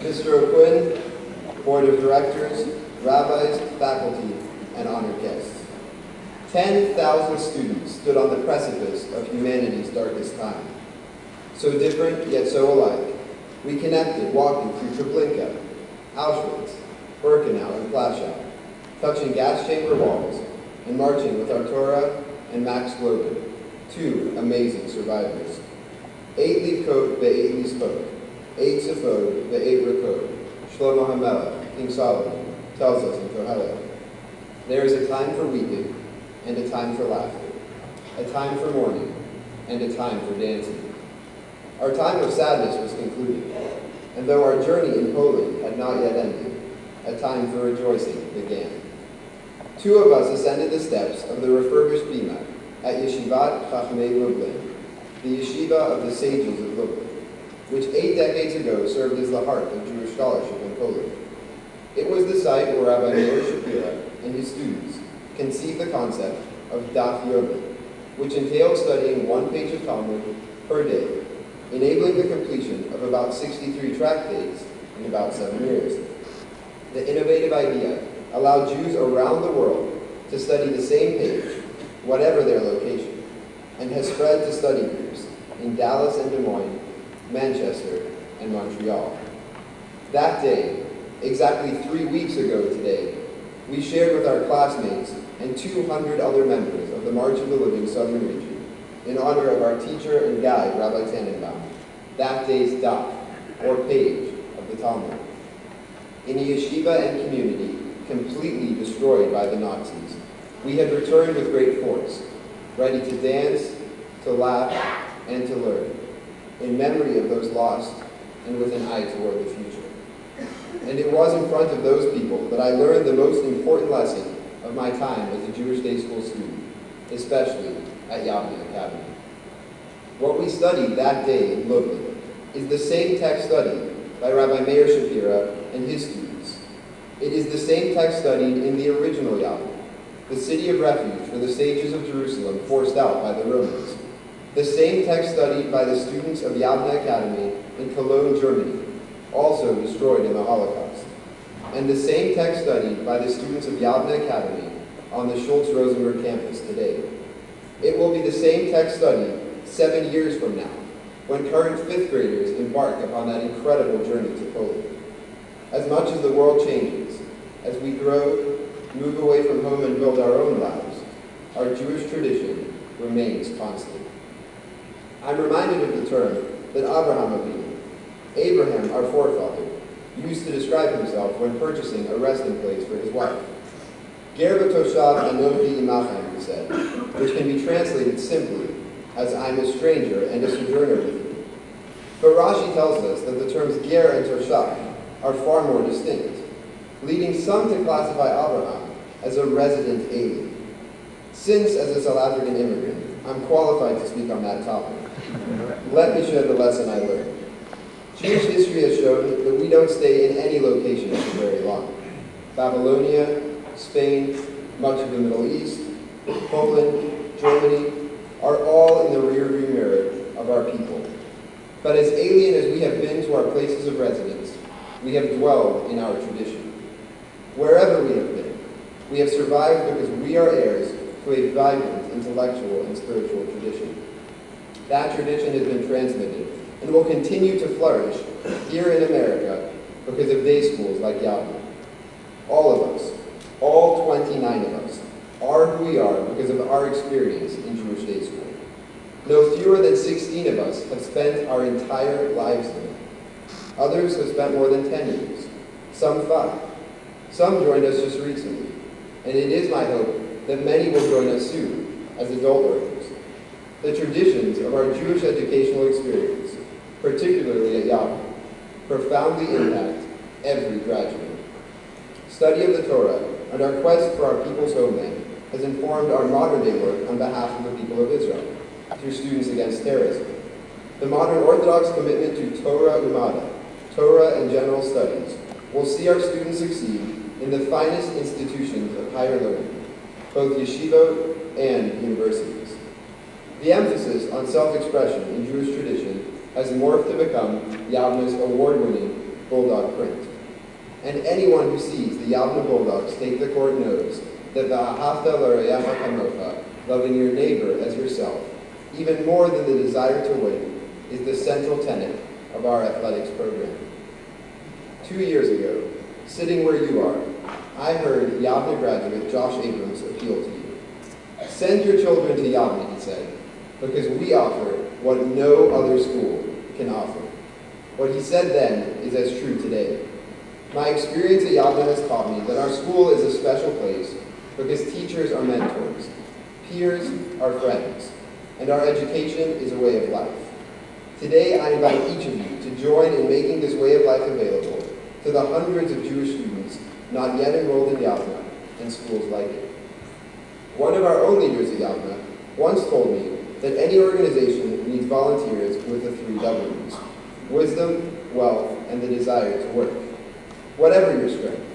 Mr. O'Quinn, Board of Directors, rabbis, faculty, and honored guests. 10,000 students stood on the precipice of humanity's darkest time. So different, yet so alike, we connected walking through Treblinka, Auschwitz, Birkenau, and Plaszow, touching gas chamber walls, and marching with our Torah and Max Glover, two amazing survivors. 8 Livkot ve'et Lispot, 8 Sephod ve'et Rakot, Shlomo HaMelech, King Solomon, tells us in Kohelet. There is a time for weeping, and a time for laughter, a time for mourning, and a time for dancing. Our time of sadness was concluded, and though our journey in Poland had not yet ended, a time for rejoicing began. 2 of us ascended the steps of the refurbished Bima at Yeshivat Chachmei Lublin, the yeshiva of the sages of Lublin, which 8 decades ago served as the heart of Jewish scholarship in Poland. It was the site where Rabbi Meir Shapira and his students conceived the concept of Daf Yomi, which entailed studying 1 page of Talmud per day, enabling the completion of about 63 tractates in about 7 years. The innovative idea allowed Jews around the world to study the same page, whatever their location, and has spread to study groups in Dallas and Des Moines, Manchester, and Montreal. That day, exactly 3 weeks ago today, we shared with our classmates and 200 other members of the March of the Living Southern Region, in honor of our teacher and guide, Rabbi Tannenbaum, that day's daf, or page, of the Talmud. In a yeshiva and community completely destroyed by the Nazis, we had returned with great force, ready to dance, to laugh, and to learn, in memory of those lost and with an eye toward the future. And it was in front of those people that I learned the most important lesson of my time as a Jewish day school student, especially at Yavne Academy. What we studied that day in Lublin is the same text studied by Rabbi Meir Shapira and his students. It is the same text studied in the original Yavne, the city of refuge for the sages of Jerusalem forced out by the Romans. The same text studied by the students of Yavne Academy in Cologne, Germany, also destroyed in the Holocaust. And the same text studied by the students of Yavne Academy on the Schultz-Rosenberg campus today. It will be the same text studied 7 years from now, when current 5th graders embark upon that incredible journey to Poland. As much as the world changes, as we grow, move away from home and build our own lives, our Jewish tradition remains constant. I'm reminded of the term that Abraham, our forefather, used to describe himself when purchasing a resting place for his wife. Ger v'toshav anochi imachem, he said, which can be translated simply as I'm a stranger and a sojourner with you. But Rashi tells us that the terms ger and toshav are far more distinct, leading some to classify Abraham as a resident alien. Since, as a South African immigrant, I'm qualified to speak on that topic, let me share the lesson I learned. Jewish history has shown that we don't stay in any location for very long. Babylonia, Spain, much of the Middle East, Poland, Germany are all in the rearview mirror of our people. But as alien as we have been to our places of residence, we have dwelled in our tradition. Wherever we have been, we have survived because we are heirs to a vibrant intellectual and spiritual tradition. That tradition has been transmitted and will continue to flourish here in America because of day schools like Yavne. All of us, all 29 of us, are who we are because of our experience in Jewish day school. No fewer than 16 of us have spent our entire lives there. Others have spent more than 10 years, some 5. Some joined us just recently, and it is my hope that many will join us soon as adult learners. The traditions of our Jewish educational experience, particularly at Yavne, profoundly impact every graduate. Study of the Torah and our quest for our people's homeland has informed our modern-day work on behalf of the people of Israel through Students Against Terrorism. The modern Orthodox commitment to Torah Umada, Torah and General Studies, will see our students succeed in the finest institutions of higher learning, both yeshivot and universities. The emphasis on self-expression in Jewish tradition has morphed to become Yavne's award-winning Bulldog print. And anyone who sees the Yavne Bulldogs take the court knows that the Ahavta l'Oreach Kamocha, loving your neighbor as yourself, even more than the desire to win, is the central tenet of our athletics program. 2 years ago, sitting where you are, I heard Yavne graduate Josh Abrams appeal to you. Send your children to Yavne, he said, because we offer what no other school can offer. What he said then is as true today. My experience at Yavne has taught me that our school is a special place because teachers are mentors, peers are friends, and our education is a way of life. Today, I invite each of you to join in making this way of life available to the hundreds of Jewish students not yet enrolled in Yavne and schools like it. One of our own leaders at Yavne once told me that any organization needs volunteers with the 3 W's: wisdom, wealth, and the desire to work. Whatever your strength,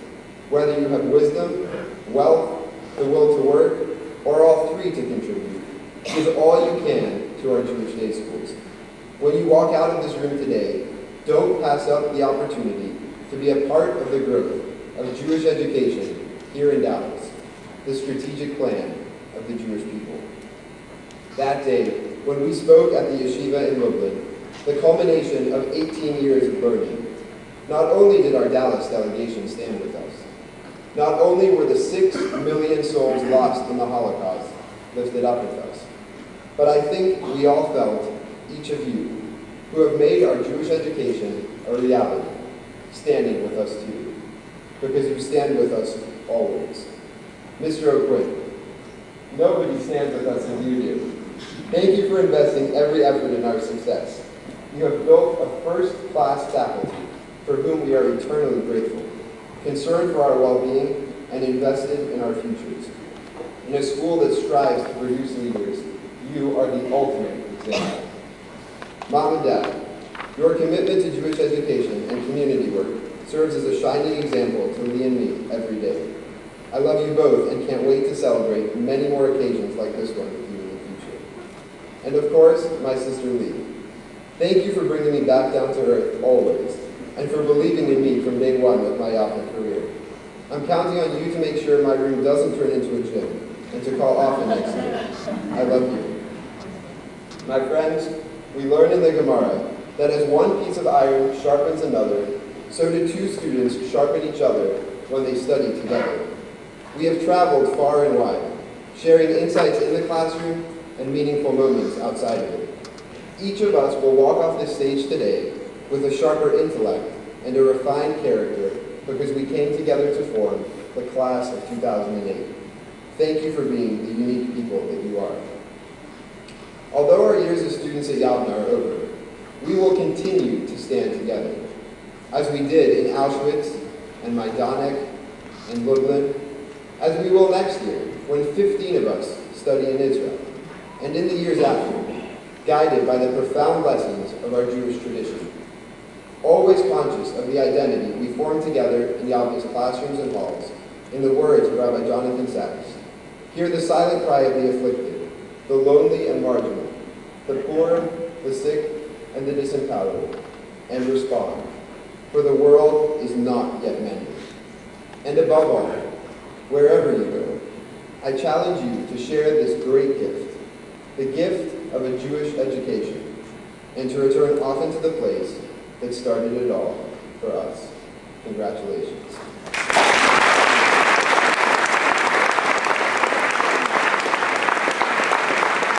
whether you have wisdom, wealth, the will to work, or all 3 to contribute, give all you can to our Jewish day schools. When you walk out of this room today, don't pass up the opportunity to be a part of the growth of Jewish education here in Dallas, the strategic plan of the Jewish people. That day, when we spoke at the yeshiva in Lublin, the culmination of 18 years of learning, not only did our Dallas delegation stand with us, not only were the 6 million souls lost in the Holocaust lifted up with us, but I think we all felt, each of you, who have made our Jewish education a reality, standing with us too, because you stand with us always. Mr. O'Quinn, nobody stands with us as you do. Thank you for investing every effort in our success. You have built a first-class faculty for whom we are eternally grateful, concerned for our well-being, and invested in our futures. In a school that strives to produce leaders, you are the ultimate example. Mom and Dad, your commitment to Jewish education and community work serves as a shining example to Lee and me every day. I love you both and can't wait to celebrate many more occasions like this one with you in the future. And of course, my sister Lee. Thank you for bringing me back down to earth always, and for believing in me from day one of my Yavne career. I'm counting on you to make sure my room doesn't turn into a gym, and to call often next year. I love you. My friends, we learn in the Gemara that as one piece of iron sharpens another, so do 2 students sharpen each other when they study together. We have traveled far and wide, sharing insights in the classroom and meaningful moments outside of it. Each of us will walk off this stage today with a sharper intellect and a refined character because we came together to form the class of 2008. Thank you for being the unique people that you are. Although our years as students at Yavne are over, we will continue to stand together, as we did in Auschwitz and Majdanek and Lublin, as we will next year when 15 of us study in Israel, and in the years after, guided by the profound lessons of our Jewish tradition. Always conscious of the identity we form together in Yavne's classrooms and halls, in the words of Rabbi Jonathan Sachs, hear the silent cry of the afflicted, the lonely and marginal, the poor, the sick, and the disempowered, and respond, for the world is not yet mended. And above all, wherever you go, I challenge you to share this great gift, the gift of a Jewish education, and to return often to the place that started it all for us. Congratulations.